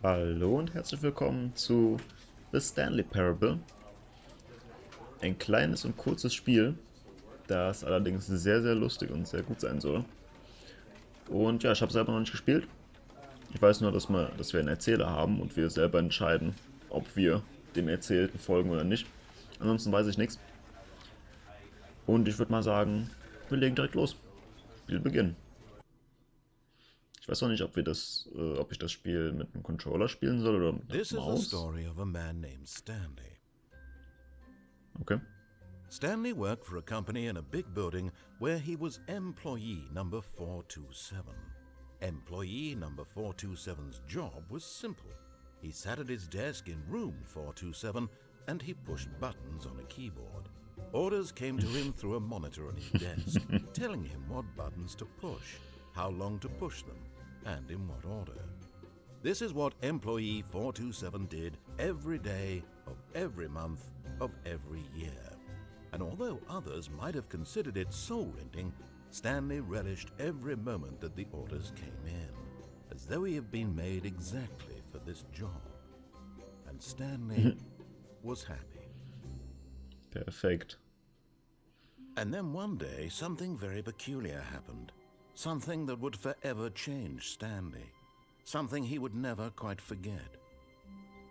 Hallo und herzlich willkommen zu The Stanley Parable. Ein kleines und kurzes Spiel, das allerdings sehr, sehr lustig und sehr gut sein soll. Und ja, ich habe selber noch nicht gespielt. Ich weiß nur, dass wir einen Erzähler haben und wir selber entscheiden, ob wir dem Erzählten folgen oder nicht. Ansonsten weiß ich nichts. Und ich würde mal sagen, wir legen direkt los. Spiel beginnen. Ich weiß auch nicht, ob ich das Spiel mit einem Controller spielen soll oder mit einer This is the Maus. story of a man named Stanley. Okay. Stanley worked for a company in a big building where he was employee number 427. Employee number 427's job was simple. He sat at his desk in room 427 and he pushed buttons on a keyboard. Orders came to him through a monitor on his desk, telling him what buttons to push, how long to push them, and in what order. This is what employee 427 did every day of every month of every year. And although others might have considered it soul-rending, Stanley relished every moment that the orders came in, as though he had been made exactly for this job. And Stanley was happy. Perfekt. And then one day, something very peculiar happened. Something that would forever change Stanley. Something he would never quite forget.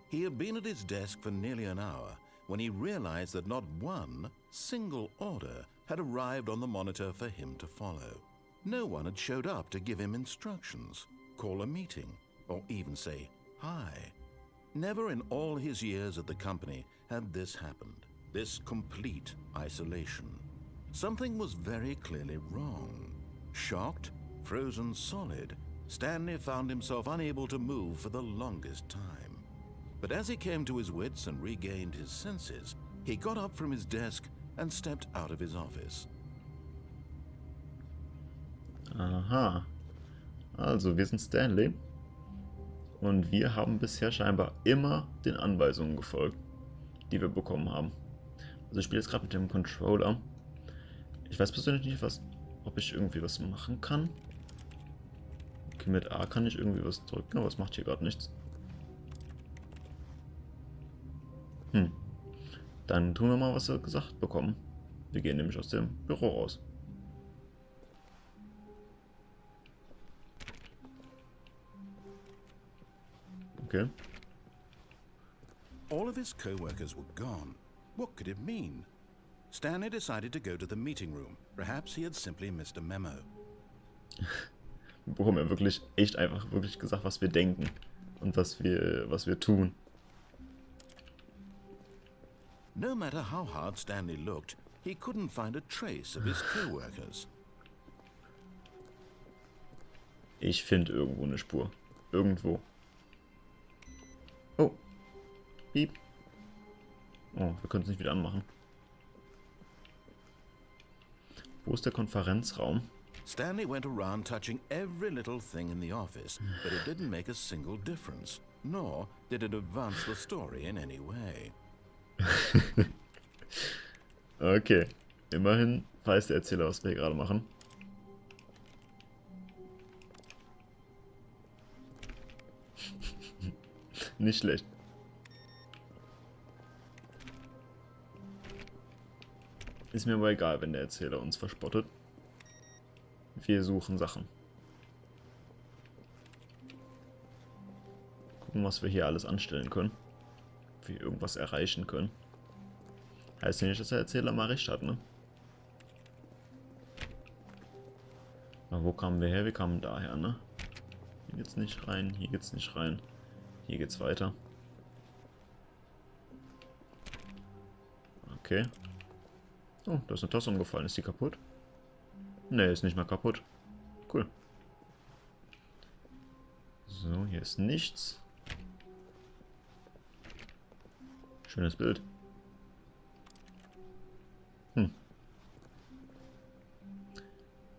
He had been at his desk for nearly an hour when he realized that not one single order had arrived on the monitor for him to follow. No one had showed up to give him instructions, call a meeting, or even say hi. Never in all his years at the company had this happened, this complete isolation. Something was very clearly wrong. Shocked, frozen solid, Stanley found himself unable to move for the longest time. But as he came to his wits and regained his senses, he got up from his desk and stepped out of his office. Aha. Also, wir sind Stanley. Und wir haben bisher scheinbar immer den Anweisungen gefolgt, die wir bekommen haben. Also ich spiele jetzt gerade mit dem Controller. Ich weiß persönlich nicht, ob ich irgendwie was machen kann. Okay, mit A kann ich irgendwie was drücken, aber es macht hier gerade nichts. Dann tun wir mal, was wir gesagt bekommen. Wir gehen nämlich aus dem Büro raus. Okay. All of his co-workers were gone. What could it mean? Stanley decided to go to the meeting room. Perhaps he had simply missed a memo. Wir bekommen ja wirklich echt einfach wirklich gesagt, was wir denken und was wir tun. No matter how hard Stanley looked, he couldn't find a trace of his co-workers. Ich finde irgendwo eine Spur. Irgendwo. Oh. Piep. Oh, wir können es nicht wieder anmachen. Wo ist der Konferenzraum? Stanley went around touching every little thing in the office, but it didn't make a single difference, nor did it advance the story in any way. Okay. Immerhin weiß der Erzähler, was wir hier gerade machen. Nicht schlecht. Ist mir aber egal, wenn der Erzähler uns verspottet. Wir suchen Sachen. Gucken, was wir hier alles anstellen können. Ob wir irgendwas erreichen können. Heißt ja nicht, dass der Erzähler mal recht hat, ne? Aber wo kamen wir her? Wir kamen daher, ne? Hier geht's nicht rein, hier geht's nicht rein. Hier geht's weiter. Okay. Oh, da ist eine Tasse umgefallen. Ist die kaputt? Ne, ist nicht mehr kaputt. Cool. So, hier ist nichts. Schönes Bild.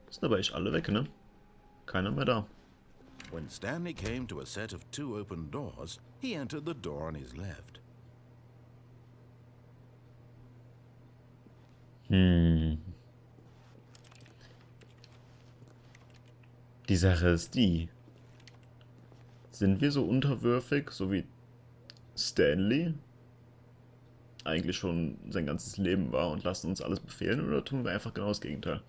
Sind aber echt alle weg, ne? Keiner mehr da. When Stanley came to a set of two open doors, he entered the door on his left. Die Sache ist die. Sind wir so unterwürfig, so wie Stanley eigentlich schon sein ganzes Leben war und lassen uns alles befehlen, oder tun wir einfach genau das Gegenteil?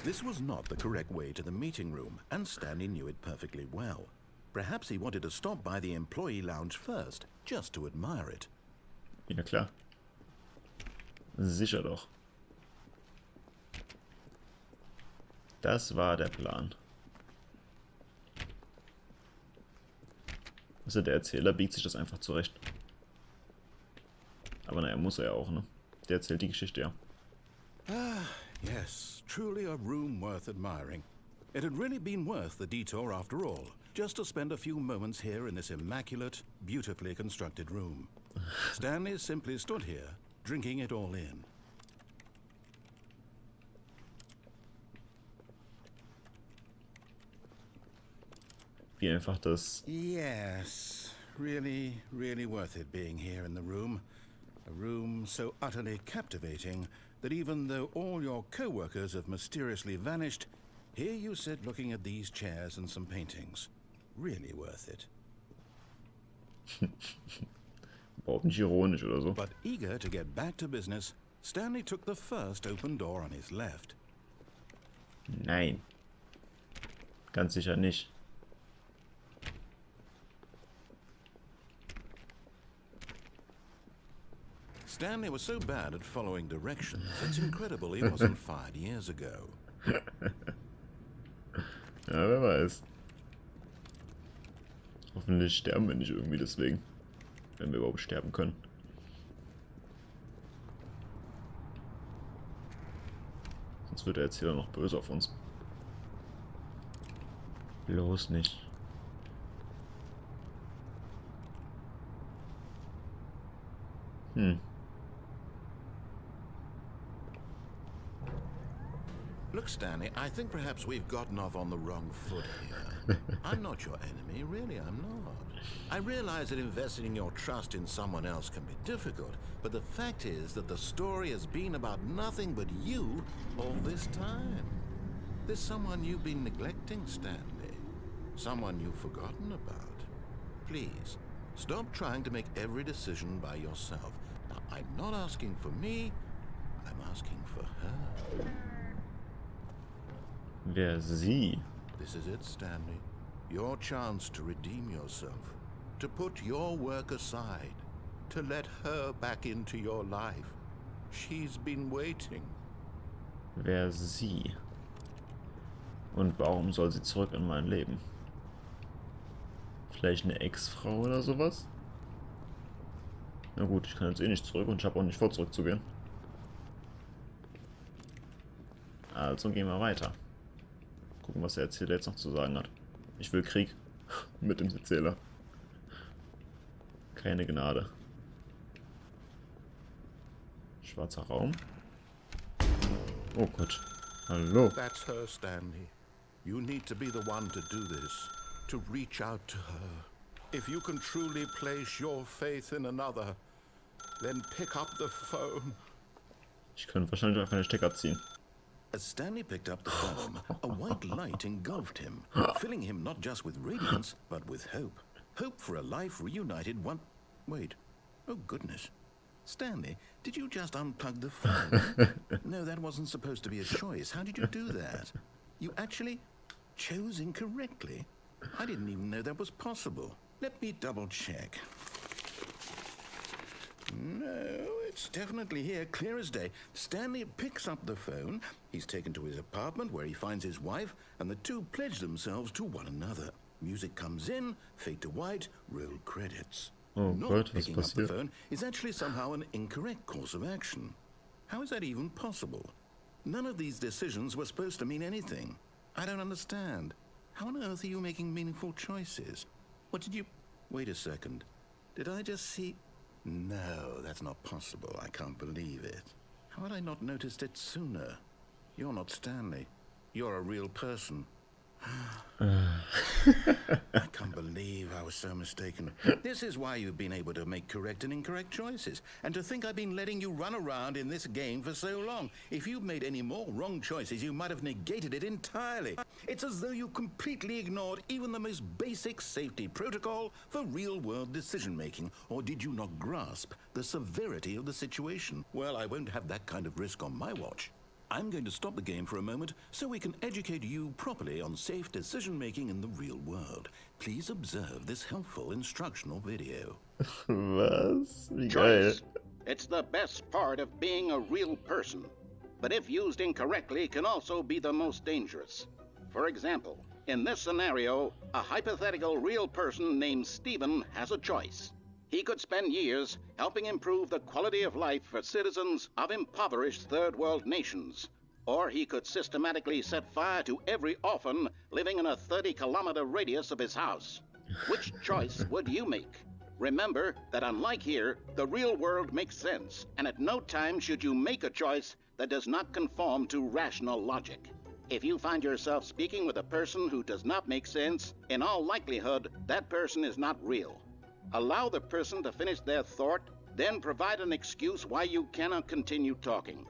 This was not the correct way to the meeting room, and Stanley knew it perfectly well. Perhaps he wanted to stop by the employee lounge first, just to admire it. Ja klar. Sicher doch. Das war der Plan. Also der Erzähler biegt sich das einfach zurecht. Aber naja, muss er ja auch, ne? Der erzählt die Geschichte, ja. Ah, yes, truly a room worth admiring. It had really been worth the detour after all, just to spend a few moments here in this immaculate, beautifully constructed room. Stanley simply stood here, drinking it all in. Wie einfach das... Yes, really, really worth it being here in the room. A room so utterly captivating that even though all your co-workers have mysteriously vanished, here you sit looking at these chairs and some paintings. Really worth it. Überhaupt nicht ironisch oder so. But eager to get back to business, Stanley took the first open door on his left. Nein. Ganz sicher nicht. Stanley was so bad at following directions, it's incredible he wasn't fired years ago. Ja, wer weiß. Hoffentlich sterben wir nicht irgendwie deswegen. Wenn wir überhaupt sterben können. Sonst wird der Erzähler noch böse auf uns. Bloß nicht. Look, Stanley, I think perhaps we've gotten off on the wrong foot here. I'm not your enemy, really, I'm not. I realize that investing your trust in someone else can be difficult, but the fact is that the story has been about nothing but you all this time. There's someone you've been neglecting, Stanley. Someone you've forgotten about. Please, stop trying to make every decision by yourself. Now, I'm not asking for me, I'm asking for her. Wer sie? This is it, Stanley. Your chance to redeem yourself. To put your work aside. To let her back into your life. She's been waiting. Wer sie? Und warum soll sie zurück in mein Leben? Vielleicht eine Ex-Frau oder sowas? Na gut, ich kann jetzt eh nicht zurück und ich habe auch nicht vor, zurückzugehen. Also gehen wir weiter. Gucken, was der Erzähler jetzt noch zu sagen hat. Ich will Krieg mit dem Erzähler. Keine Gnade. Schwarzer Raum. Oh Gott. Hallo. That's her, Stanley. You need to be the one to do this. To reach out to her. If you can truly place your faith in another, then pick up the phone. Ich könnte wahrscheinlich einfach den Stecker ziehen. As Stanley picked up the phone, a white light engulfed him, filling him not just with radiance, but with hope. Hope for a life reunited one... Wait. Oh, goodness. Stanley, did you just unplug the phone? No, that wasn't supposed to be a choice. How did you do that? You actually chose incorrectly? I didn't even know that was possible. Let me double check. No, it's definitely here, clear as day. Stanley picks up the phone. He's taken to his apartment where he finds his wife, and the two pledge themselves to one another. Music comes in, fade to white, roll credits. Oh Not Gott, was picking up the passiert? phone is actually somehow an incorrect course of action. How is that even possible? None of these decisions were supposed to mean anything. I don't understand. How on earth are you making meaningful choices? What did you... Wait a second. Did I just see... No, that's not possible. I can't believe it. How had I not noticed it sooner? You're not Stanley. You're a real person. I can't believe I was so mistaken. This is why you've been able to make correct and incorrect choices. And to think I've been letting you run around in this game for so long. If you'd made any more wrong choices, you might have negated it entirely. It's as though you completely ignored even the most basic safety protocol for real-world decision-making. Or did you not grasp the severity of the situation? Well, I won't have that kind of risk on my watch. I'm going to stop the game for a moment so we can educate you properly on safe decision-making in the real world. Please observe this helpful instructional video. Was? Wie geil. Choice. It's the best part of being a real person, but if used incorrectly can also be the most dangerous. For example, in this scenario, a hypothetical real person named Stephen has a choice. He could spend years helping improve the quality of life for citizens of impoverished third world nations. Or he could systematically set fire to every orphan living in a 30-kilometer radius of his house. Which choice would you make? Remember that unlike here, the real world makes sense, and at no time should you make a choice that does not conform to rational logic. If you find yourself speaking with a person who does not make sense, in all likelihood, that person is not real. Allow the person to finish their thought, then provide an excuse why you cannot continue talking.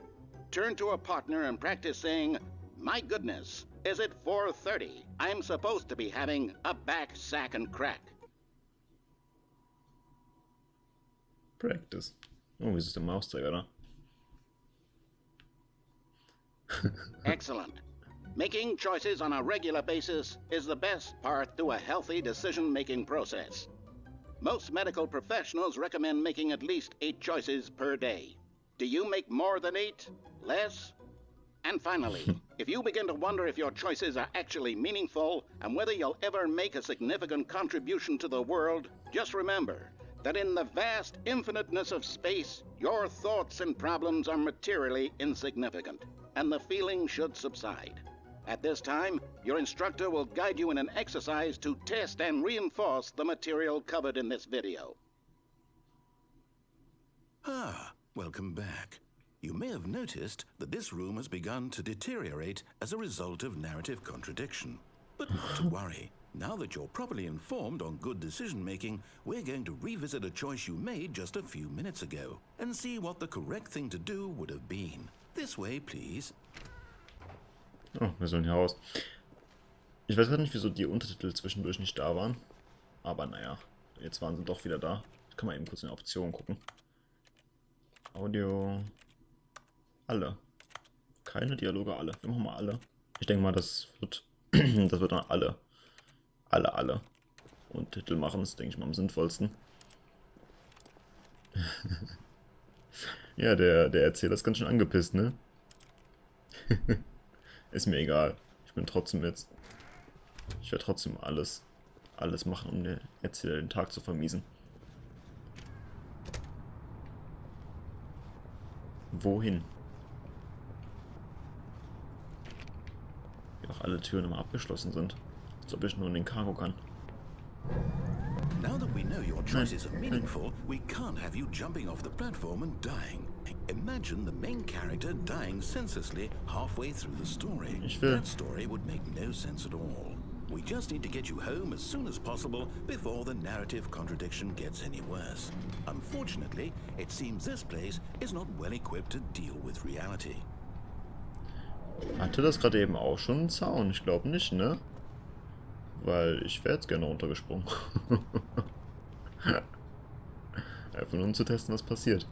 Turn to a partner and practice saying, "My goodness, is it 4:30? I'm supposed to be having a back, sack, and crack." Practice. Oh, wieso ist der Mauszeiger da? Excellent. Making choices on a regular basis is the best part to a healthy decision-making process. Most medical professionals recommend making at least 8 choices per day. Do you make more than 8? Less? And finally, if you begin to wonder if your choices are actually meaningful and whether you'll ever make a significant contribution to the world, just remember that in the vast infiniteness of space, your thoughts and problems are materially insignificant, and the feeling should subside. At this time, your instructor will guide you in an exercise to test and reinforce the material covered in this video. Ah, welcome back. You may have noticed that this room has begun to deteriorate as a result of narrative contradiction. But not to worry. Now that you're properly informed on good decision-making, we're going to revisit a choice you made just a few minutes ago and see what the correct thing to do would have been. This way, please. Oh, wir sollen hier raus. Ich weiß gerade nicht, wieso die Untertitel zwischendurch nicht da waren. Aber naja, jetzt waren sie doch wieder da. Ich kann mal eben kurz in die Optionen gucken. Audio. Alle. Keine Dialoge, alle. Wir machen mal alle. Ich denke mal, das wird dann alle. Alle. Und Titel machen ist, denke ich mal, am sinnvollsten. Ja, der Erzähler ist ganz schön angepisst, ne? Ist mir egal. Ich bin trotzdem jetzt. Ich werde trotzdem alles machen, um den Erzähler den Tag zu vermiesen. Wohin? Wie auch alle Türen immer abgeschlossen sind. Als ob ich nur in den Cargo kann. Now that we know your choices are meaningful, we can't have you jumping off the platform and dying. Imagine the main character dying senselessly halfway through the story. That story would make no sense at all. We just need to get you home as soon as possible before the narrative contradiction gets any worse. Unfortunately, it seems this place is not well equipped to deal with reality. Hatte das gerade eben auch schon einen Zaun? Ich glaube nicht, ne? Weil ich wäre jetzt gerne runtergesprungen. Einfach nur um zu testen, was passiert.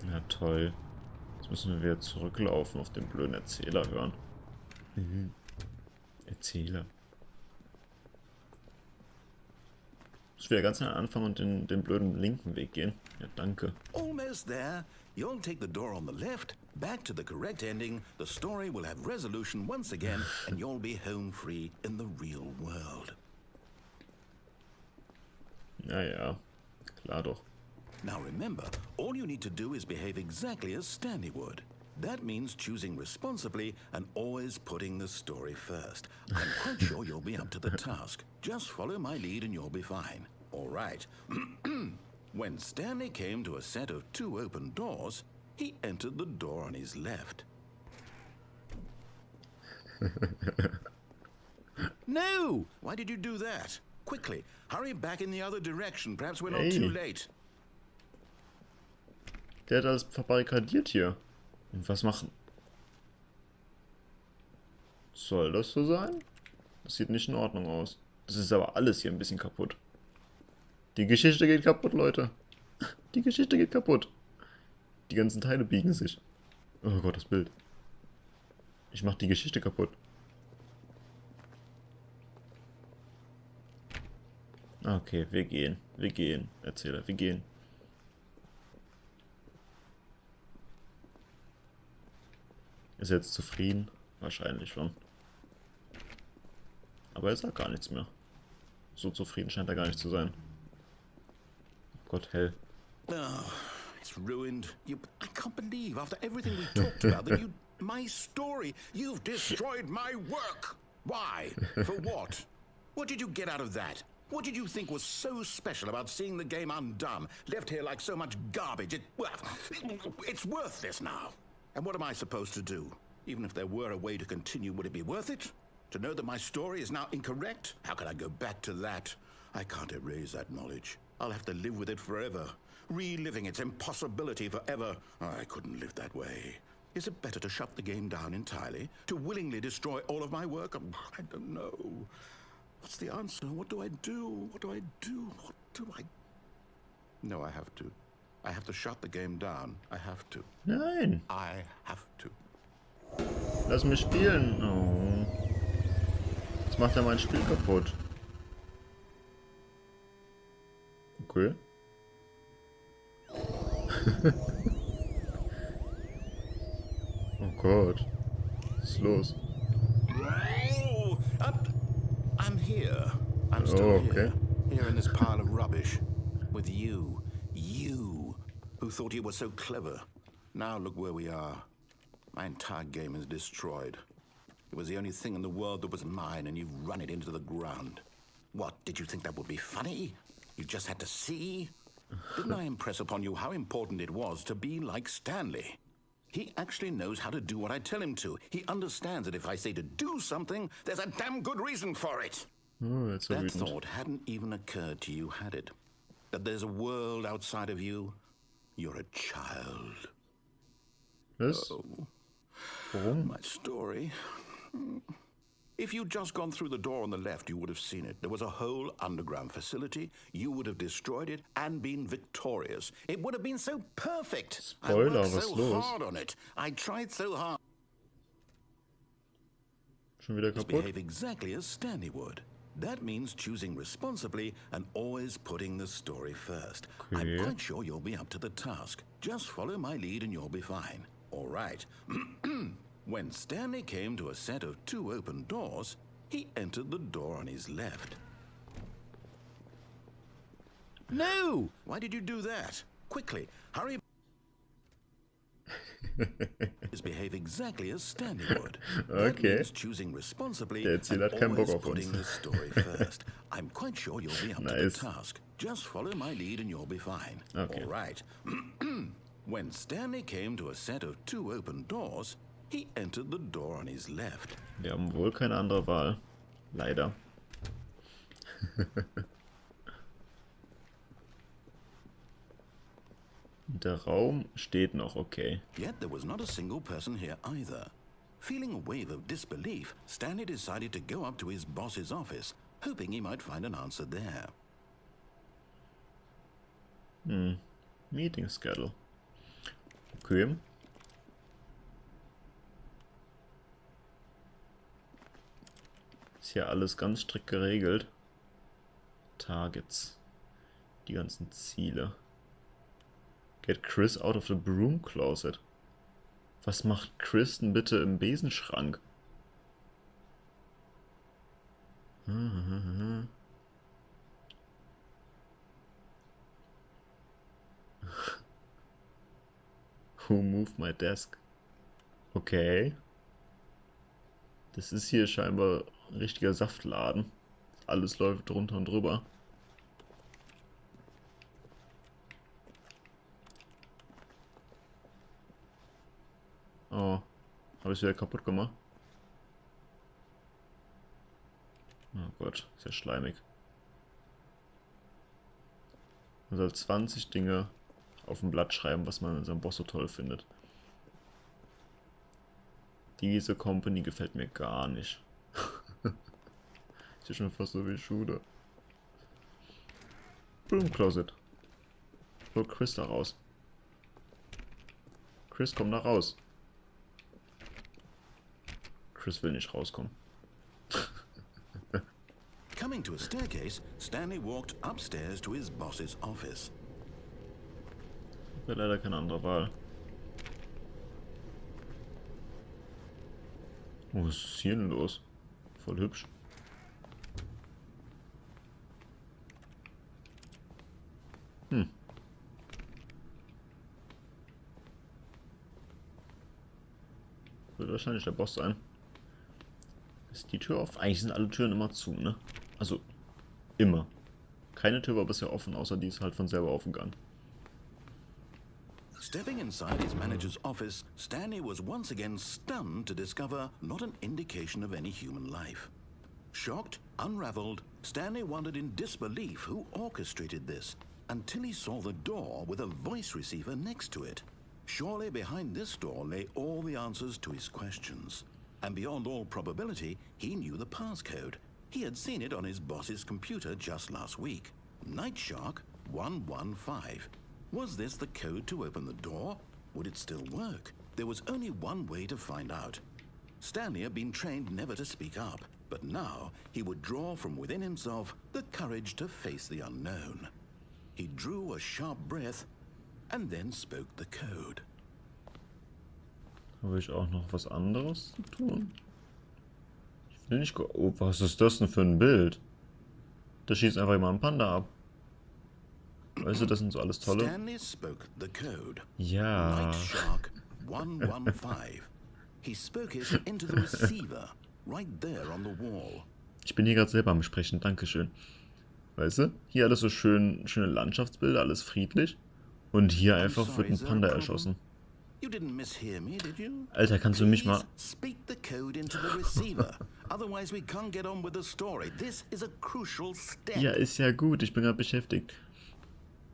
Ja, toll. Jetzt müssen wir wieder zurücklaufen, auf den blöden Erzähler hören. Erzähler. Ich will ja ganz am Anfang und den blöden linken Weg gehen. Ja, danke. Almost there. You'll take the door on the left, back to the correct ending, the story will have resolution once again, and you'll be home free in the real world. Ja, klar doch. Now remember, all you need to do is behave exactly as Stanley would. That means choosing responsibly and always putting the story first. I'm quite sure you'll be up to the task. Just follow my lead and you'll be fine. All right. When Stanley came to a set of 2 open doors, he entered the door on his left. No! Why did you do that? Quickly, hurry back in the other direction. Perhaps we're not Hey. too late. Der hat alles verbarrikadiert hier. Und was machen? Soll das so sein? Das sieht nicht in Ordnung aus. Das ist aber alles hier ein bisschen kaputt. Die Geschichte geht kaputt, Leute. Die Geschichte geht kaputt. Die ganzen Teile biegen sich. Oh Gott, das Bild. Ich mach die Geschichte kaputt. Okay, wir gehen. Wir gehen. Erzähler, wir gehen. Ist er jetzt zufrieden? Wahrscheinlich schon. Aber er sagt gar nichts mehr. So zufrieden scheint er gar nicht zu sein. Oh Gott, hell. Oh, it's ruined. I can't believe, after everything we talked about, that my story, you've destroyed my work. Why? For what? What did you get out of that? What did you think was so special about seeing the game undone, left here like so much garbage? It's worthless now. And what am I supposed to do? Even if there were a way to continue, would it be worth it? To know that my story is now incorrect? How can I go back to that? I can't erase that knowledge. I'll have to live with it forever, reliving its impossibility forever. I couldn't live that way. Is it better to shut the game down entirely? To willingly destroy all of my work? I don't know. What's the answer? What do I do? What do I do? What do I... No, I have to. I have to shut the game down. I have to. Nein. I have to. Lass mich spielen. Oh. Jetzt macht er mein Spiel kaputt. Okay. Oh Gott. Was ist los? Oh, I'm here. I'm still okay. Here in this pile of rubbish. With you. You, who thought you were so clever. Now look where we are. My entire game is destroyed. It was the only thing in the world that was mine, and you've run it into the ground. What, did you think that would be funny? You just had to see? Didn't I impress upon you how important it was to be like Stanley? He actually knows how to do what I tell him to. He understands that if I say to do something, there's a damn good reason for it. Oh, that's so That wütend. thought hadn't even occurred to you, had it? That there's a world outside of you? You're a child. Was? Oh, Warum? my story. If you'd just gone through the door on the left, you would have seen it. There was a whole underground facility. You would have destroyed it and been victorious. It would have been so perfect. Spoiler, I worked was so los? hard on it. I tried so hard Schon wieder to kaputt? behave exactly as Stanley would. That means choosing responsibly and always putting the story first. Okay. I'm quite sure you'll be up to the task. Just follow my lead and you'll be fine. All right. When Stanley came to a set of 2 open doors, he entered the door on his left. No! Why did you do that? Quickly, hurry. Behave exactly as Stanley would. That Okay. means choosing responsibly Der Erzähler and hat keinen Bock always auf uns. putting the story first. I'm quite sure you'll be up to the Nice. task. Just follow my lead and you'll be fine. Okay. All right. When Stanley came to a set of 2 open doors, he entered the door on his left. Wir haben wohl keine andere Wahl. Leider. Der Raum steht noch okay. Yet there was not a single person here either. Feeling a wave of disbelief, Stanley decided to go up to his boss's office, hoping he might find an answer there. Meeting Schedule. Okay. Ist hier alles ganz strikt geregelt. Targets. Die ganzen Ziele. Get Chris out of the broom closet. Was macht Chris denn bitte im Besenschrank? Who moved my desk? Okay. Das ist hier scheinbar ein richtiger Saftladen. Alles läuft drunter und drüber. Oh, habe ich wieder kaputt gemacht? Oh Gott, ist ja schleimig. Man soll 20 Dinge auf ein Blatt schreiben, was man in seinem Boss so toll findet. Diese Company gefällt mir gar nicht. Ist ja schon fast so wie Schule. Broom Closet. Hol Chris da raus. Chris, komm da raus. Chris will nicht rauskommen. Coming to a staircase, Stanley walked upstairs to his boss's office. Ich habe leider keine andere Wahl. Oh, was ist hier denn los? Voll hübsch. Wird wahrscheinlich der Boss sein. Ist die Tür offen? Eigentlich sind alle Türen immer zu, ne? Also, immer. Keine Tür war bisher offen, außer die ist halt von selber aufgegangen. Stepping inside his manager's office, Stanley was once again stunned to discover not an indication of any human life. Shocked, unraveled, Stanley wondered in disbelief who orchestrated this, until he saw the door with a voice receiver next to it. Surely behind this door lay all the answers to his questions. And beyond all probability, he knew the passcode. He had seen it on his boss's computer just last week. Nightshark 115. Was this the code to open the door? Would it still work? There was only one way to find out. Stanley had been trained never to speak up, but now he would draw from within himself the courage to face the unknown. He drew a sharp breath and then spoke the code. Habe ich auch noch was anderes zu tun? Ich will nicht. Oh, was ist das denn für ein Bild? Da schießt einfach immer ein Panda ab. Weißt du, das sind so alles tolle. Stanley spoke the code. Ja. Nightshark 115. He spoke it into the receiver, right there on the wall. Ich bin hier gerade selber am Sprechen, dankeschön. Weißt du? Hier alles so schön, schöne Landschaftsbilder, alles friedlich. Und hier einfach wird ein Panda erschossen. You didn't mishear me, did you? Alter, kannst du mich mal... Speak the code into the receiver. Otherwise we can't get on with the story. This is a crucial step. Ja, ist ja gut, ich bin gerade beschäftigt.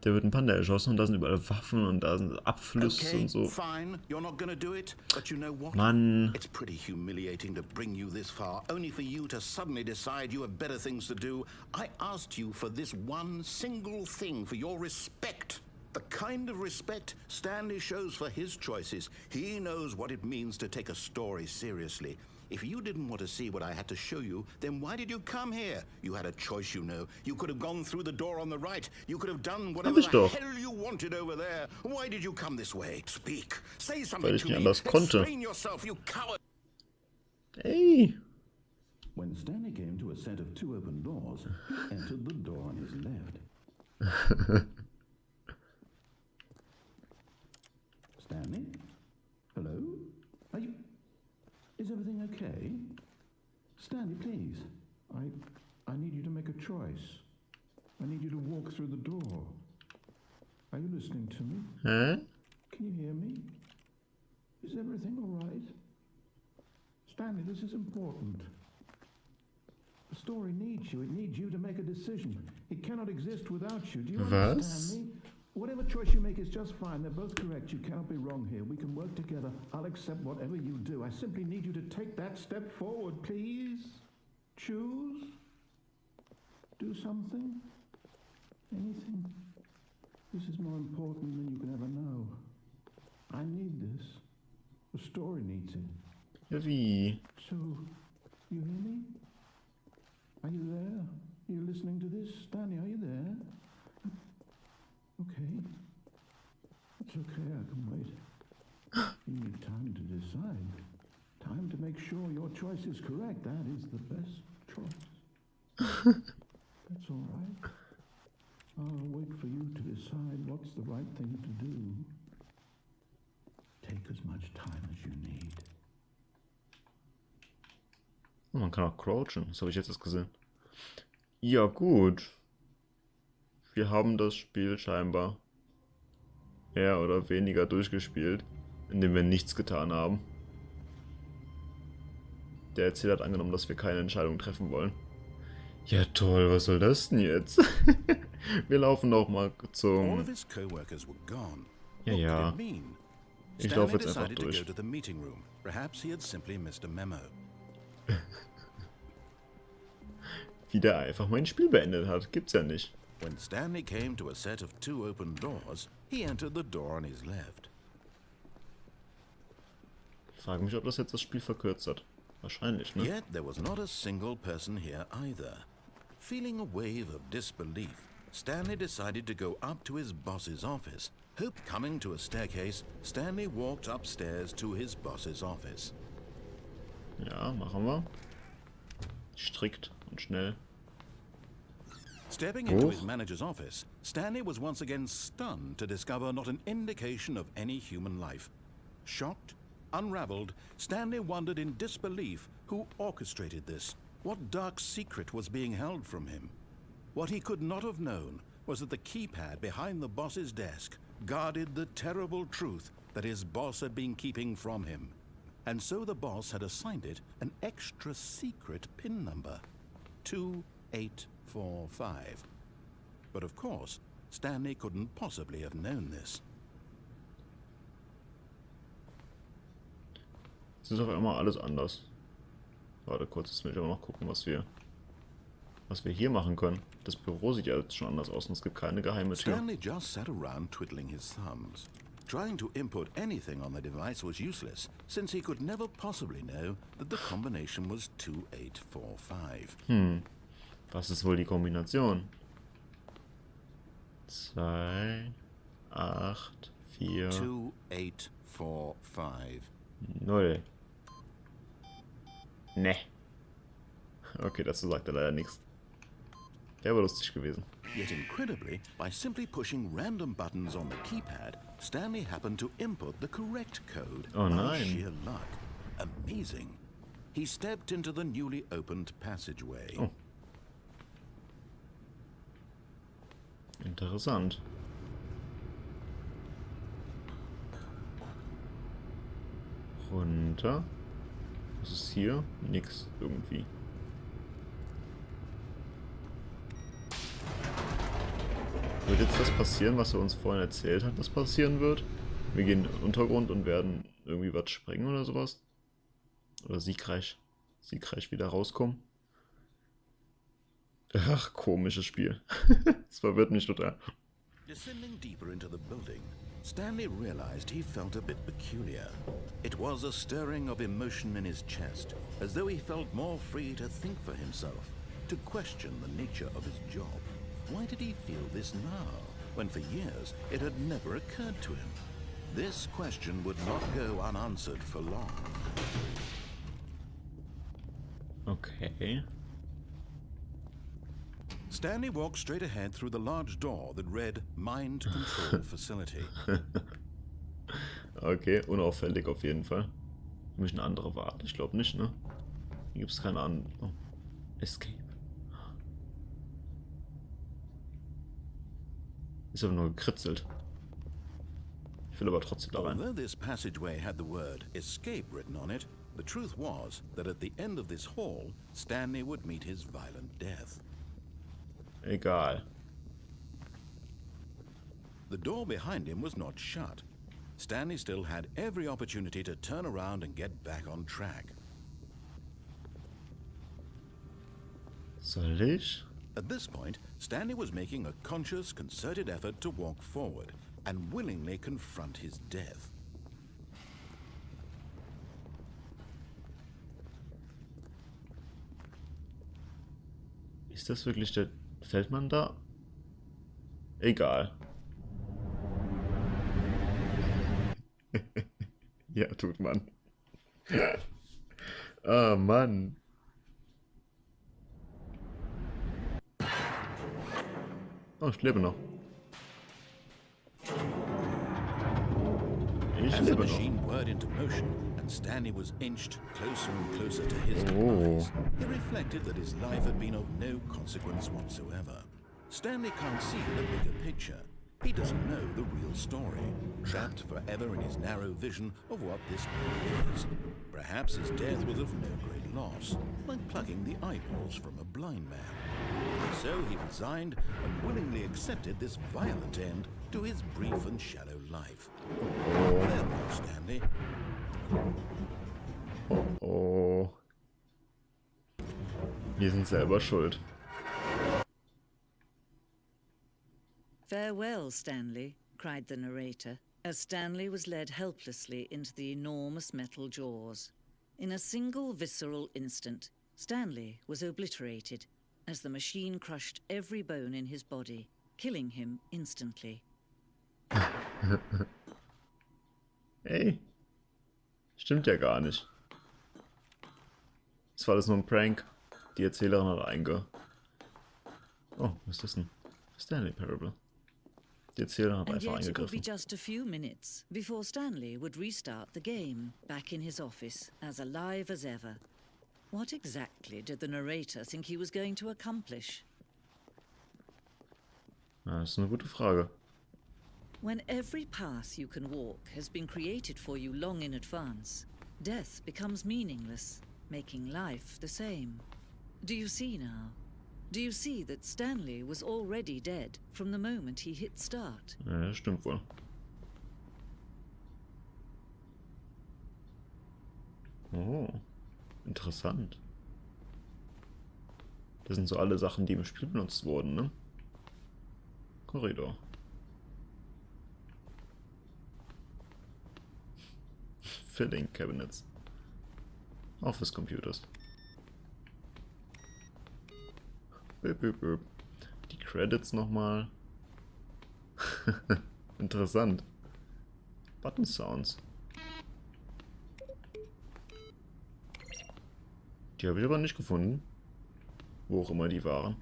Da wird ein Panda erschossen und da sind überall Waffen und da sind Abflüsse und so. Fine, you're not gonna do it, but you know what? Mann. It's pretty humiliating to bring you this far, only for you to suddenly decide you have better things to do. I asked you for this one single thing, for your respect. The kind of respect Stanley shows for his choices. He knows what it means to take a story seriously. If you didn't want to see what I had to show you, then why did you come here? You had a choice, you know. You could have gone through the door on the right. You could have done whatever the hell you wanted over there. Why did you come this way? Speak. Say something to me. Explain yourself, you coward. Hey. When Stanley came to a set of two open doors, he entered the door on his left. Stanley? Hello? Are you... Is everything okay? Stanley, please. I need you to make a choice. I need you to walk through the door. Are you listening to me? Huh? Can you hear me? Is everything all right? Stanley, this is important. The story needs you. It needs you to make a decision. It cannot exist without you. Do you understand me? Whatever choice you make is just fine. They're both correct. You cannot be wrong here. We can work together. I'll accept whatever you do. I simply need you to take that step forward, please. Choose. Do something. Anything. This is more important than you can ever know. I need this. The story needs it. Ja, wie? So, you hear me? Are you there? Are you listening to this? Stanley, are you there? Okay. It's okay, I can wait. You need time to decide. Time to make sure your choice is correct. That is the best choice. That's all right. I'll wait for you to decide what's the right thing to do. Take as much time as you need. Oh, man kann auch crouchen. Das habe ich jetzt erst gesehen. Ja, gut. Wir haben das Spiel scheinbar mehr oder weniger durchgespielt, indem wir nichts getan haben. Der Erzähler hat angenommen, dass wir keine Entscheidung treffen wollen. Ja toll, was soll das denn jetzt? Wir laufen noch mal All of zum... his co-workers were gone. Ja, What ja. could it mean? Ich laufe Stanley jetzt einfach decided to durch. go to the meeting room. Perhaps he had simply missed a memo. Wie der einfach mein Spiel beendet hat. Gibt's ja nicht. When Stanley came to a set of 2 open doors, he entered the door on his left. Ich frage mich, ob das jetzt das Spiel verkürzt hat. Wahrscheinlich, ne? Yet there was not a single person here either. Feeling a wave of disbelief, Stanley decided to go up to his boss's office. Coming to a staircase, Stanley walked upstairs to his boss's office. Ja, machen wir. Strikt und schnell. Stepping into his manager's office, Stanley was once again stunned to discover not an indication of any human life. Shocked, unraveled, Stanley wondered in disbelief who orchestrated this, what dark secret was being held from him. What he could not have known was that the keypad behind the boss's desk guarded the terrible truth that his boss had been keeping from him. And so the boss had assigned it an extra secret PIN number, 2845. But of course, Stanley couldn't possibly have known this. Es ist auf einmal alles anders. Warte kurz, jetzt will ich aber noch gucken, was wir hier machen können. Das Büro sieht ja jetzt schon anders aus und es gibt keine geheime Tür. Stanley just sat around twiddling his thumbs. Trying to input anything on the device was useless, since he could never possibly know that the combination was 2845. Was ist wohl die Kombination? 2, 8, 4, 2845. 0. Ne. Okay, dazu sagt er leider nichts. Wäre aber lustig gewesen. Yet incredibly, by simply pushing random buttons on the keypad, Stanley happened to input the correct code. Oh By nein. sheer luck. Amazing. He stepped into the newly opened passageway. Oh. Interessant. Runter. Was ist hier? Nix irgendwie. Wird jetzt das passieren, was er uns vorhin erzählt hat, was passieren wird? Wir gehen in den Untergrund und werden irgendwie was sprengen oder sowas? Oder siegreich wieder rauskommen? Ach, komisches Spiel. Das verwirrt mich total. Descending deeper into the building, Stanley realized he felt a bit peculiar. It was a stirring of emotion in his chest, as though he felt more free to think for himself, to question the nature of his job. Why did he feel this now, when for years it had never occurred to him? This question would not go unanswered for long. Okay. Stanley walked straight ahead through the large door that read Mind Control Facility. Okay, unauffällig auf jeden Fall. Für mich eine andere Warte? Ich glaube nicht, ne? Hier gibt es keine andere. Oh. Escape. Ist aber nur gekritzelt. Ich will aber trotzdem da rein. Although this passageway had the word escape written on it, the truth was that at the end of this hall, Stanley would meet his violent death. Egal. The door behind him was not shut. Stanley still had every opportunity to turn around and get back on track. Soll ich? At this point, Stanley was making a conscious, concerted effort to walk forward and willingly confront his death. Ist das wirklich der Feldmann da? Egal. Ja, tut man. Ah, Mann. Oh, ich lebe noch. Ich As the lebe noch. machine whirred into motion and Stanley was inched closer and closer to his Oh. demise, he reflected that his life had been of no consequence whatsoever. Stanley can't see the bigger picture. He doesn't know the real story, trapped forever in his narrow vision of what this world is. Perhaps his death was of no great loss like plucking the eyeballs from a blind man. So he resigned and willingly accepted this violent end to his brief and shallow life. Farewell, Stanley. Oh. Wir sind selber schuld. Farewell, Stanley, cried the narrator, as Stanley was led helplessly into the enormous metal jaws. In a single visceral instant, Stanley was obliterated as the machine crushed every bone in his body, killing him instantly. Ey, stimmt ja gar nicht. Das war alles nur ein Prank. Die Erzählerin hat Oh, was ist das denn? Stanley Parable. Die Erzählerin hat And einfach yet it would be eingegriffen. just a few minutes before Stanley would restart the game, back in his office, as alive as ever. What exactly did the narrator think he was going to accomplish? Ja, das ist eine gute Frage. When every path you can walk has been created for you long in advance, death becomes meaningless, making life the same. Do you see now? Do you see that Stanley was already dead from the moment he hit start? Ja, das stimmt wohl. Oh, interessant. Das sind so alle Sachen, die im Spiel benutzt wurden, ne? Korridor. Filling Cabinets. Office Computers. Die Credits nochmal. Interessant. Button Sounds. Die habe ich aber nicht gefunden. Wo auch immer die waren.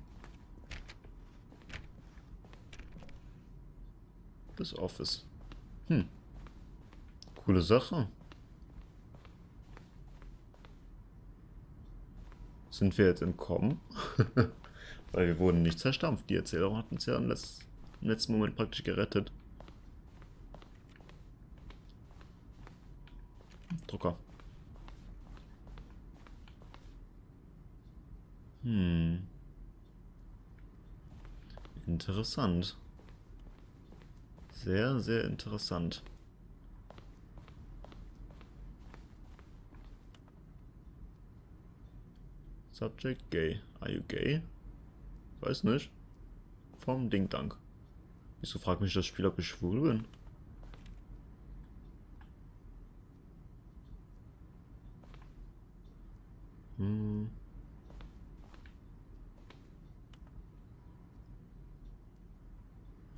Das Office. Coole Sache. Sind wir jetzt entkommen? Weil wir wurden nicht zerstampft. Die Erzählerin hat uns ja im letzten Moment praktisch gerettet. Drucker. Interessant. Sehr, sehr interessant. Subject gay. Are you gay? Weiß nicht. Vom Ding Dank. Wieso fragt mich das Spiel, ob ich schwul bin?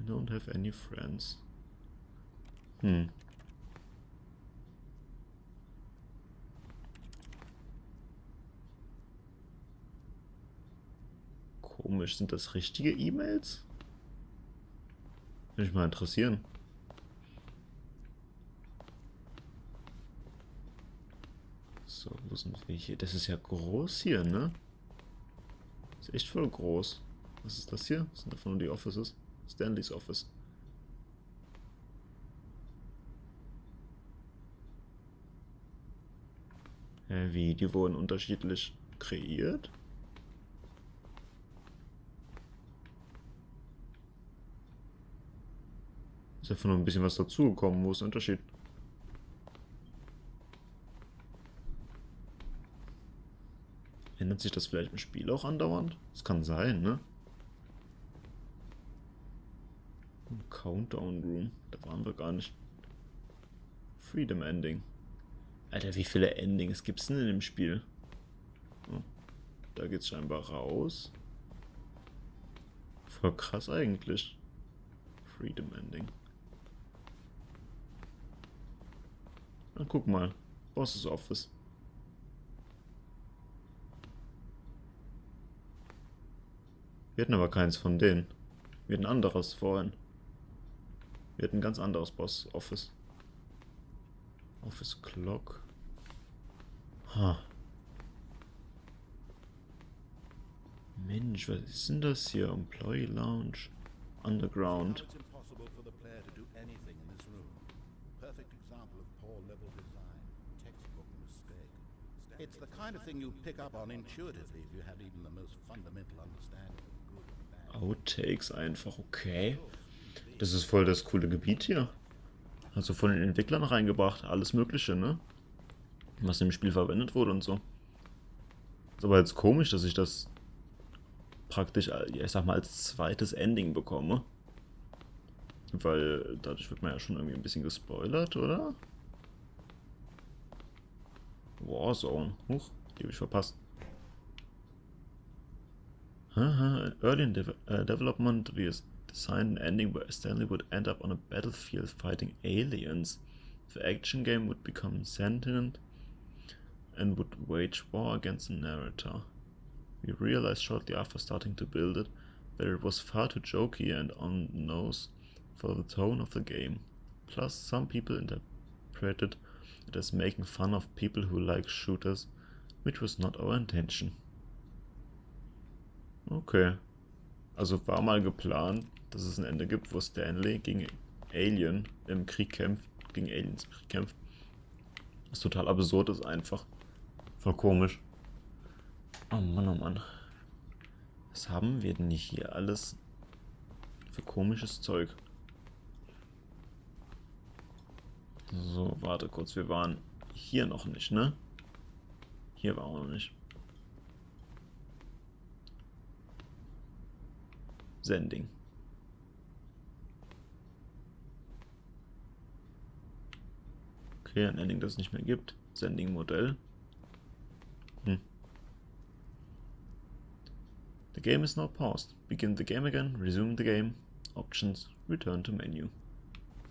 I don't have any friends. Komisch, sind das richtige E-Mails? Würde mich mal interessieren. So, wo sind wir hier? Das ist ja groß hier, ne? Das ist echt voll groß. Was ist das hier? Das sind davon nur die Offices. Stanleys Office. Wie? Die wurden unterschiedlich kreiert? Ist einfach nur ein bisschen was dazugekommen. Wo ist der Unterschied? Ändert sich das vielleicht im Spiel auch andauernd? Das kann sein, ne? Countdown Room. Da waren wir gar nicht. Freedom Ending. Alter, wie viele Endings gibt es denn in dem Spiel? Oh, da geht's scheinbar raus. Voll krass eigentlich. Freedom Ending. Na, guck mal. Boss's Office. Wir hatten aber keins von denen. Wir hatten anderes vorhin. Wir hatten ein ganz anderes Boss Office. Office Clock. Ha. Mensch, was ist denn das hier? Employee Lounge. Underground. It's impossible for the player to do anything in this room. Perfect example of poor level design. Textbook mistake. It's the kind of thing you pick up on intuitively if you had even the most fundamental understanding of good and bad. Outtakes einfach, okay. Das ist voll das coole Gebiet hier. Also von den Entwicklern reingebracht, alles Mögliche, ne? Was im Spiel verwendet wurde und so. Ist aber jetzt komisch, dass ich das praktisch, ich sag mal, als zweites Ending bekomme. Weil dadurch wird man ja schon irgendwie ein bisschen gespoilert, oder? Warzone. Huch, die habe ich verpasst. Early in development, we designed an ending where Stanley would end up on a battlefield fighting aliens. The action game would become sentient and would wage war against the narrator. We realized shortly after starting to build it that it was far too jokey and on the nose for the tone of the game. Plus, some people interpreted it as making fun of people who like shooters, which was not our intention. Okay. Also war mal geplant, dass es ein Ende gibt, wo Stanley gegen Alien im Krieg kämpft, gegen Aliens im Krieg kämpft. Was total absurd ist einfach. Voll komisch. Oh Mann, oh Mann. Was haben wir denn hier alles für komisches Zeug? So, warte kurz, wir waren hier noch nicht, ne? Hier waren wir noch nicht. Sending. Okay, ein Ending, das es nicht mehr gibt. Sending-Modell. The game is now paused. Begin the game again, resume the game. Options, return to menu.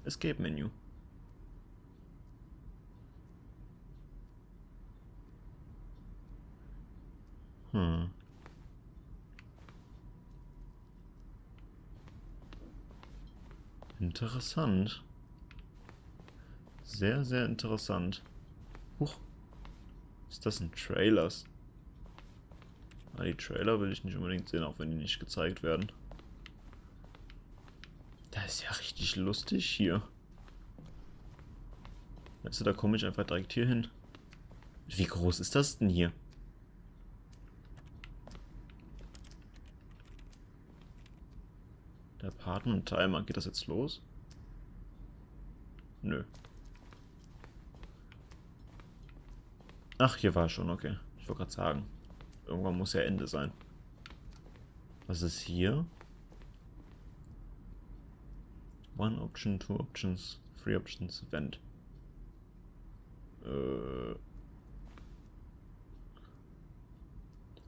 Escape menu. Interessant. Sehr, sehr interessant. Huch. Ist das ein Trailers? Ah, die Trailer will ich nicht unbedingt sehen, auch wenn die nicht gezeigt werden. Das ist ja richtig lustig hier. Weißt du, da komme ich einfach direkt hier hin. Wie groß ist das denn hier? Der Apartment Timer. Geht das jetzt los? Nö. Ach, hier war schon, okay. Ich wollte gerade sagen. Irgendwann muss ja Ende sein. Was ist hier? One option, two options, three options, event.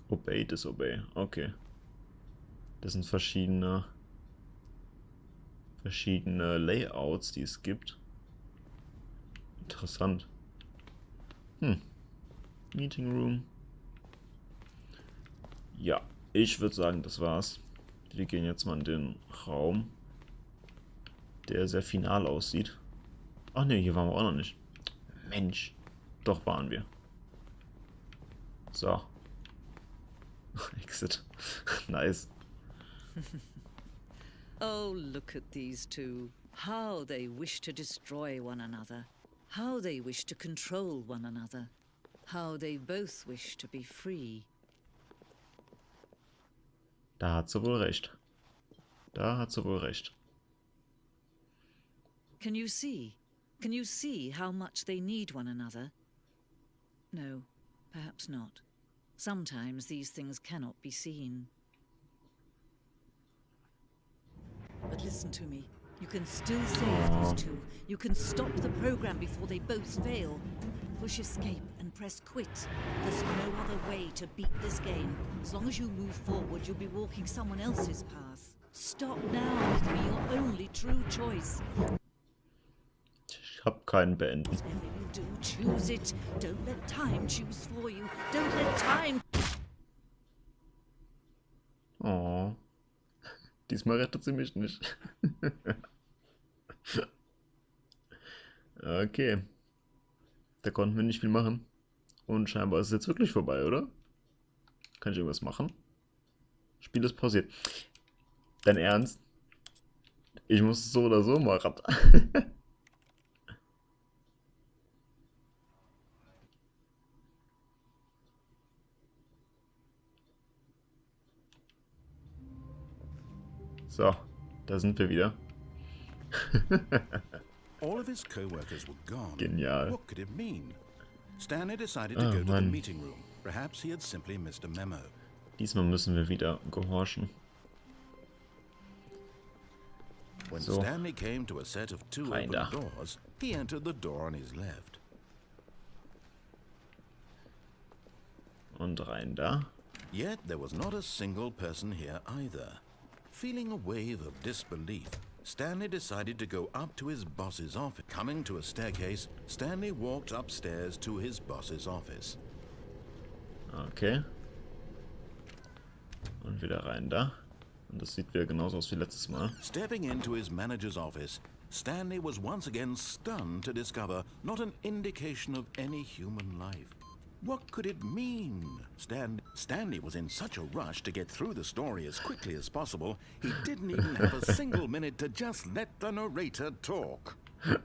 Obey, disobey. Okay. Das sind verschiedene Layouts, die es gibt. Interessant. Meeting Room. Ja, ich würde sagen, das war's. Wir gehen jetzt mal in den Raum, der sehr final aussieht. Ach ne, hier waren wir auch noch nicht. Mensch, doch waren wir. So. Exit. Nice. Oh, look at these two. How they wish to destroy one another. How they wish to control one another. How they both wish to be free. Da hat sie wohl recht. Da hat sie wohl recht. Can you see? Can you see how much they need one another? No, perhaps not. Sometimes these things cannot be seen. But listen to me. You can still save these two. You can stop the program before they both fail. Push escape and press quit. There's no other way to beat this game. As long as you move forward, you'll be walking someone else's path. Stop now with me, your only true choice. Ich hab keinen beenden. Whatever you do, choose it. Don't let time choose for you. Don't let time... Oh. Diesmal rettet sie mich nicht. Okay. Da konnten wir nicht viel machen. Und scheinbar ist es jetzt wirklich vorbei, oder? Kann ich irgendwas machen? Spiel ist pausiert. Dein Ernst? Ich muss es so oder so machen. So, da sind wir wieder. All of his co-workers were gone. Genial. What could it mean? Stanley decided to go to the meeting room. Perhaps he had simply missed a memo. Diesmal müssen wir wieder gehorchen. When So. Stanley came to a set of two Rein open da. doors, he entered the door on his left. Und rein da. Yet there was not a single person here either. Feeling a wave of disbelief, Stanley decided to go up to his boss's office. Coming to a staircase, Stanley walked upstairs to his boss's office. Okay. Und wieder rein da. Und das sieht wieder genauso aus wie letztes Mal. Stepping into his manager's office, Stanley was once again stunned to discover not an indication of any human life. What could it mean? Stanley was in such a rush to get through the story as quickly as possible, he didn't even have a single minute to just let the narrator talk.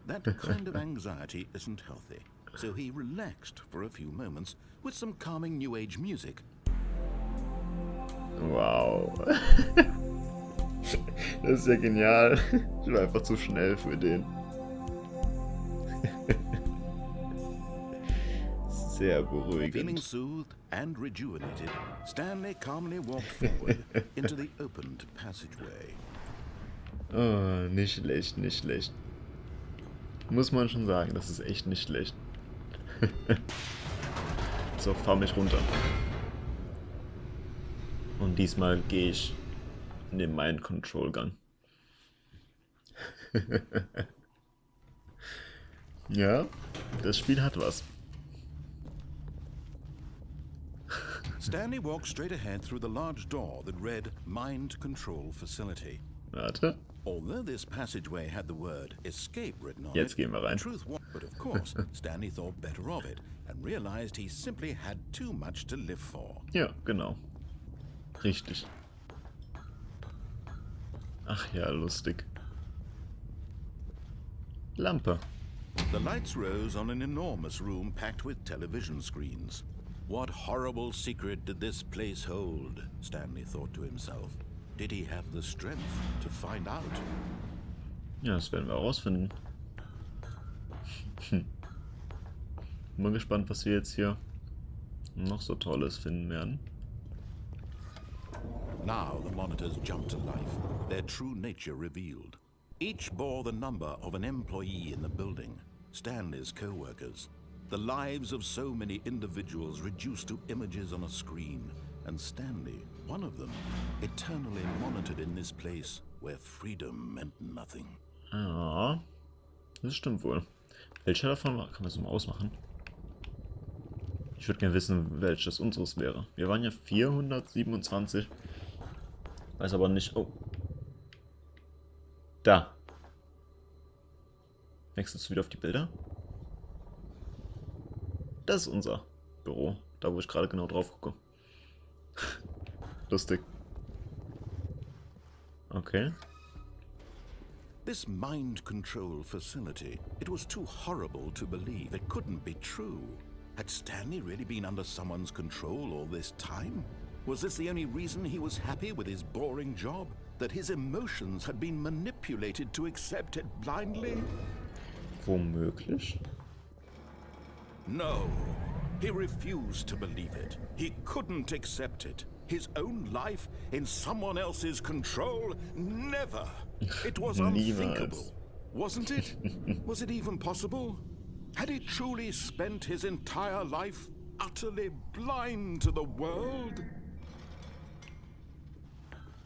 That kind of anxiety isn't healthy, so he relaxed for a few moments with some calming New Age music. Wow. Das ist ja genial. Ich war einfach zu schnell für den. Sehr Feeling beruhigend. soothed and rejuvenated, Stanley calmly walked forward into the opened passageway. Oh, nicht schlecht, nicht schlecht. Muss man schon sagen, das ist echt nicht schlecht. So, fahr mich runter. Und diesmal gehe ich in den Mind-Control-Gang. Ja, das Spiel hat was. Stanley walked straight ahead through the large door that read Mind Control Facility. Warte. Although this passageway had the word escape written on Jetzt it, gehen wir rein. the truth was, but of course, Stanley thought better of it and realized he simply had too much to live for. Ja, genau. Richtig. Ach ja, lustig. Lampe. The lights rose on an enormous room packed with television screens. What horrible secret did this place hold? Stanley thought to himself. Did he have the strength to find out? Ja, das werden wir herausfinden. Bin mal gespannt, was wir jetzt hier noch so Tolles finden werden. Now the monitors jumped to life, their true nature revealed. Each bore the number of an employee in the building, Stanley's co-workers. The lives of so many individuals reduced to images on a screen, and Stanley, one of them, eternally monitored in this place where freedom meant nothing. Ja, das stimmt wohl. Welcher davon kann man so mal ausmachen? Ich würde gerne wissen, welches unseres wäre. Wir waren ja 427. Weiß aber nicht. Oh. Da. Wechselst du wieder auf die Bilder? Das ist unser Büro. Da, wo ich gerade genau drauf gucke. Lustig. Okay. This mind control facility, it was too horrible to believe. It couldn't be true. Had Stanley really been under someone's control all this time? Was this the only reason he was happy with his boring job? That his emotions had been manipulated to accept it blindly? Womöglich. No, he refused to believe it. He couldn't accept it. His own life in someone else's control? Never. It was unthinkable. Wasn't it? Was it even possible? Had he truly spent his entire life utterly blind to the world?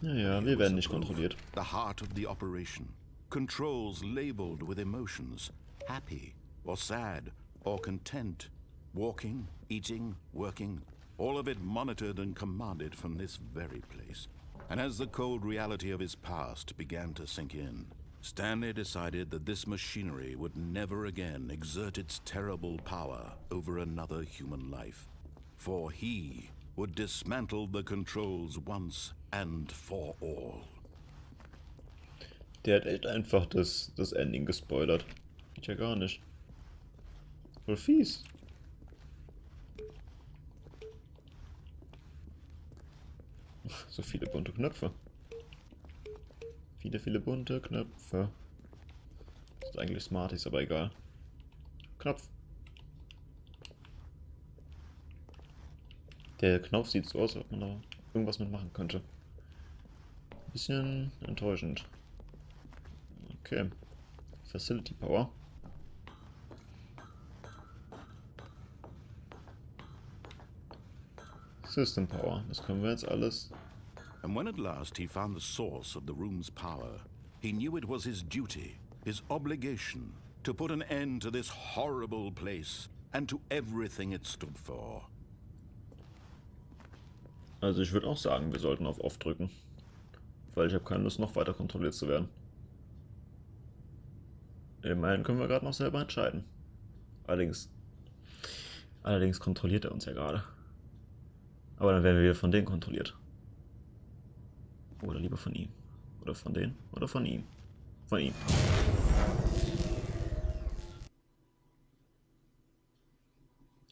Ja, wir werden nicht kontrolliert. The heart of the operation. Controls labeled with emotions. Happy or sad or content. Walking, eating, working. All of it monitored and commanded from this very place. And as the cold reality of his past began to sink in, Stanley decided that this machinery would never again exert its terrible power over another human life. For he would dismantle the controls once and for all. Der hat echt einfach das Ending gespoilert. Geht ja gar nicht. Voll fies. So viele bunte Knöpfe. Viele, viele bunte Knöpfe. Das ist eigentlich Smarties, aber egal. Knopf. Der Knopf sieht so aus, als ob man da irgendwas mitmachen könnte. Bisschen enttäuschend. Okay. Facility Power. System Power. Das können wir jetzt alles. And when at last he found the source of the room's power, he knew it was his duty, his obligation, to put an end to this horrible place and to everything it stood for. Also ich würde auch sagen, wir sollten auf Off drücken. Weil ich habe keine Lust, noch weiter kontrolliert zu werden. Immerhin können wir gerade noch selber entscheiden. Allerdings kontrolliert er uns ja gerade. Aber dann werden wir wieder von denen kontrolliert. Oder lieber von ihm. Oder von denen. Oder von ihm. Von ihm.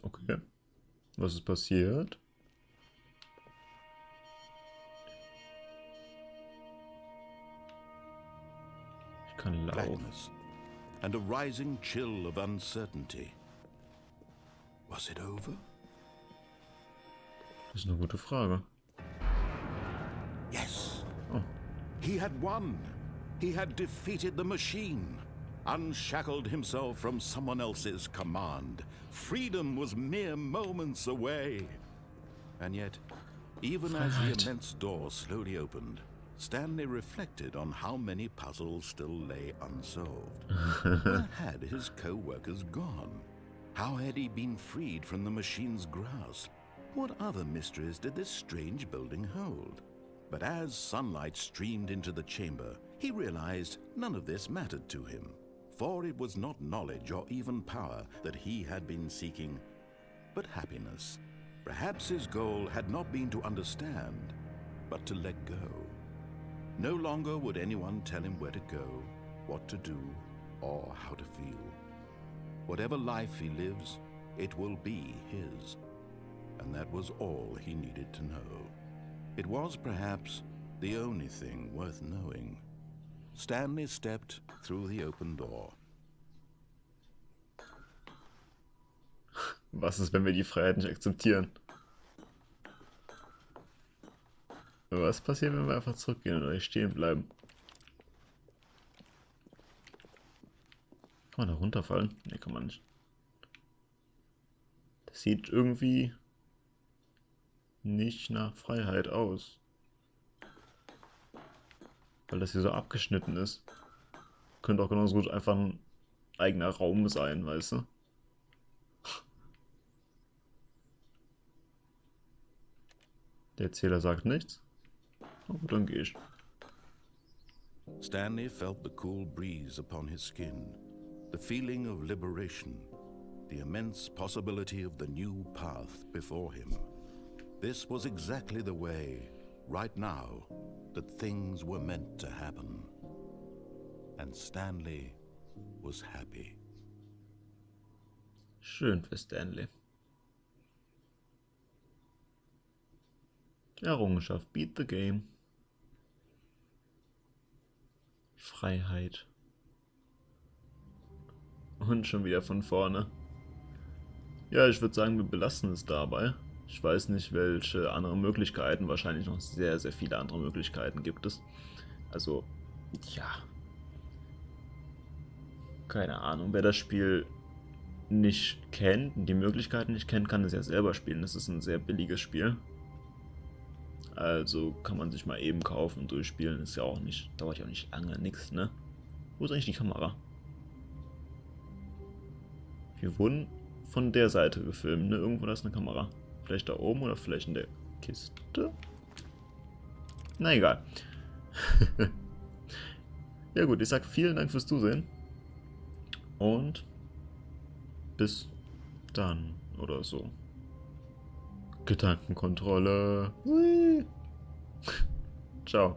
Okay. Was ist passiert? Ich kann laufen. Blackness and a rising chill of uncertainty. Was it over? Das ist eine gute Frage. Yes. Oh. He had won. He had defeated the machine, unshackled himself from someone else's command. Freedom was mere moments away. And yet, even as the immense door slowly opened, Stanley reflected on how many puzzles still lay unsolved. Where had his co-workers gone? How had he been freed from the machine's grasp? What other mysteries did this strange building hold? But as sunlight streamed into the chamber, he realized none of this mattered to him, for it was not knowledge or even power that he had been seeking, but happiness. Perhaps his goal had not been to understand, but to let go. No longer would anyone tell him where to go, what to do, or how to feel. Whatever life he lives, it will be his. And that was all he needed to know. It was perhaps the only thing worth knowing. Stanley stepped through the open door. Was ist, wenn wir die Freiheit nicht akzeptieren? Was passiert, wenn wir einfach zurückgehen oder stehen bleiben? Kann man da runterfallen? Ne, kann man nicht. Das sieht irgendwie nicht nach Freiheit aus. Weil das hier so abgeschnitten ist. Könnte auch genauso gut einfach ein eigener Raum sein, weißt du? Der Erzähler sagt nichts. Na gut, dann gehe ich. Stanley felt the cool breeze upon his skin, the feeling of liberation, the immense possibility of the new path before him. This was exactly the way, right now, that things were meant to happen. And Stanley was happy. Schön für Stanley. Errungenschaft, beat the game. Freiheit. Und schon wieder von vorne. Ja, ich würde sagen, wir belassen es dabei. Ich weiß nicht, welche anderen Möglichkeiten, wahrscheinlich noch sehr, sehr viele andere Möglichkeiten gibt es. Also, ja. Keine Ahnung, wer das Spiel nicht kennt und die Möglichkeiten nicht kennt, kann es ja selber spielen. Das ist ein sehr billiges Spiel. Also kann man sich mal eben kaufen und durchspielen. Ist ja auch nicht, dauert ja auch nicht lange, nix, ne? Wo ist eigentlich die Kamera? Wir wurden von der Seite gefilmt, ne? Irgendwo da ist eine Kamera. Vielleicht da oben oder vielleicht in der Kiste? Na egal. Ja gut, ich sag vielen Dank fürs Zusehen. Und bis dann oder so. Gedankenkontrolle. Hui. Ciao.